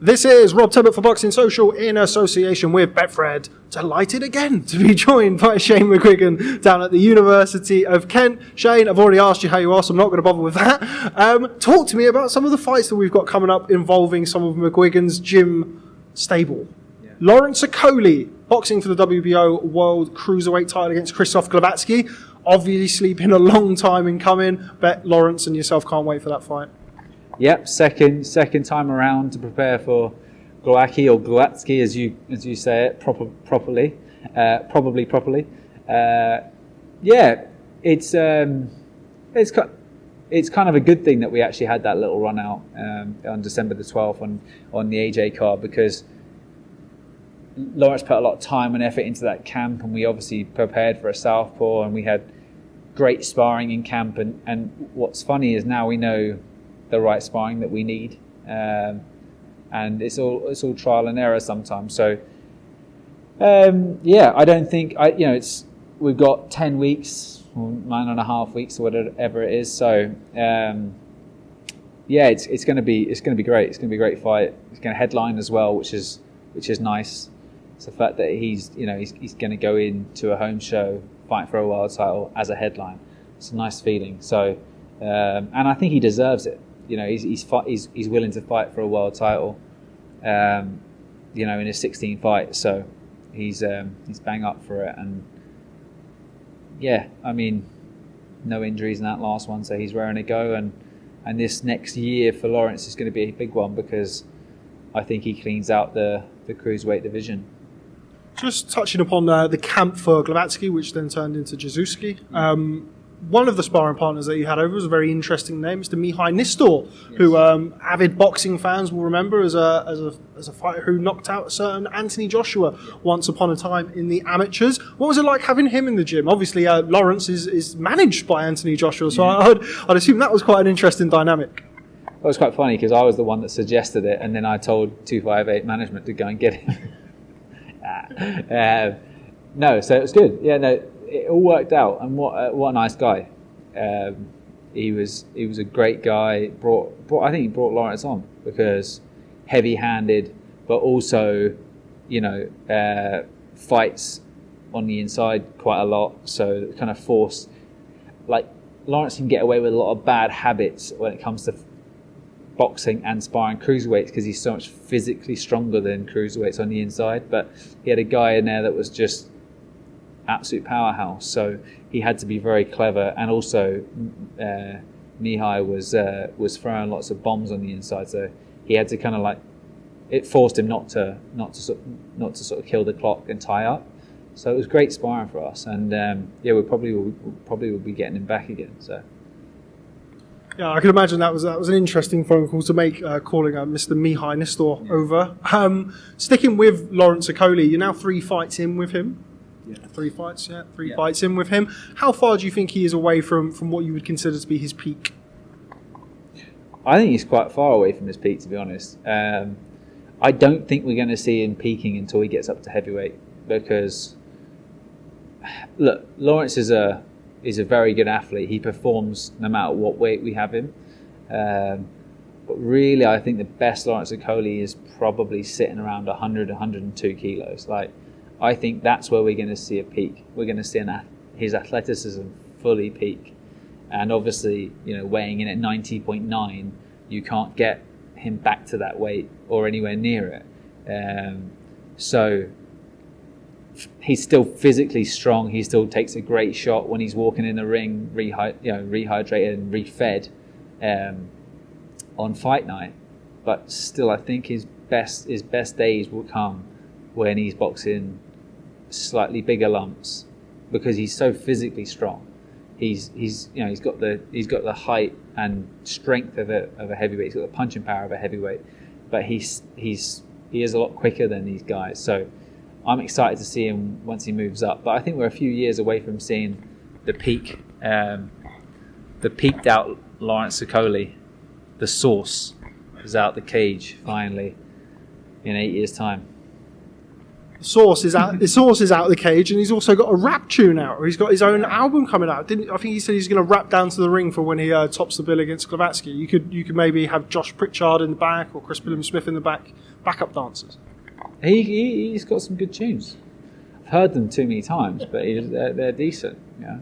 This is Rob Tebbutt for Boxing Social in association with Betfred. Delighted again to be joined by Shane McGuigan down at the University of Kent. Shane, I've already asked you how you are, so I'm not going to bother with that. Talk to me about some of the fights that we've got coming up involving some of McGuigan's gym stable. Yeah. Lawrence Okolie, boxing for the WBO World Cruiserweight title against OKOLIE-GLOWACKI. Obviously been a long time in coming. Bet Lawrence and yourself can't wait for that fight. Yep, second time around to prepare for Glowacki or Glowacki as you say it properly. Yeah, it's kind of a good thing that we actually had that little run out on December the 12th on the AJ card, because Lawrence put a lot of time and effort into that camp, and we obviously prepared for a southpaw, and we had great sparring in camp. And what's funny is now we know the right sparring that we need, and it's all trial and error sometimes. So yeah, I don't think we've got 10 weeks or 9.5 weeks or whatever it is. So yeah, it's going to be great. It's going to be a great fight. It's going to headline as well, which is nice. It's the fact that he's going to go into a home show, fight for a world title as a headline. It's a nice feeling. So and I think he deserves it. He's willing to fight for a world title, in his 16th fight. So he's bang up for it. And yeah, I mean, no injuries in that last one, so he's raring to go. And this next year for Lawrence is going to be a big one, because I think he cleans out the cruiserweight division. Just touching upon the camp for Glowacki, which then turned into Jazewski. One of the sparring partners that you had over was a very interesting name, Mr. MIHAI NISTOR, yes, who avid boxing fans will remember as a fighter who knocked out a certain Anthony Joshua once upon a time in the amateurs. What was it like having him in the gym? Obviously, Lawrence is managed by Anthony Joshua, so yeah. I'd assume that was quite an interesting dynamic. Well, it was quite funny because I was the one that suggested it, and then I told 258 management to go and get him. No, so it was good. Yeah, no. It all worked out, and what a nice guy. He was a great guy. I think he brought Lawrence on because heavy-handed, but also fights on the inside quite a lot. So kind of forced, like Lawrence can get away with a lot of bad habits when it comes to boxing and sparring cruiserweights, because he's so much physically stronger than cruiserweights on the inside. But he had a guy in there that was just absolute powerhouse, so he had to be very clever. And also MIHAI was throwing lots of bombs on the inside, so he had to kind of it forced him not to sort of kill the clock and tie up. So it was great sparring for us, and yeah, we probably will be getting him back again. So yeah, I can imagine that was an interesting phone call to make, calling Mr. MIHAI NISTOR over. Sticking with Lawrence Okolie, you're now 3 fights in with him. Yeah. 3 fights, yeah. 3 fights in with him. How far do you think he is away from what you would consider to be his peak? I think he's quite far away from his peak, to be honest. I don't think we're going to see him peaking until he gets up to heavyweight, because look, Lawrence is a very good athlete. He performs no matter what weight we have him. But really, I think the best Lawrence Okolie is probably sitting around 100, 102 kilos. I think that's where we're going to see a peak. We're going to see his athleticism fully peak. And obviously, weighing in at 90.9, you can't get him back to that weight or anywhere near it. So he's still physically strong. He still takes a great shot when he's walking in the ring, rehydrated and refed on fight night. But still, I think his best days will come when he's boxing slightly bigger lumps, because he's so physically strong. He's got the height and strength of a heavyweight. He's got the punching power of a heavyweight, but he is a lot quicker than these guys. So I'm excited to see him once he moves up. But I think we're a few years away from seeing the peaked out Lawrence Okolie. The sauce is out the cage finally in 8 years' time. Source is out. The Source is out of the cage, and he's also got a rap tune out. Or he's got his own album coming out. I think he said he's going to rap down to the ring for when he tops the bill against Glowacki. You could maybe have Josh Pritchard in the back or Chris BILLAM-SMITH in the back, backup dancers. He's got some good tunes. I've heard them too many times, but they're decent. Yeah.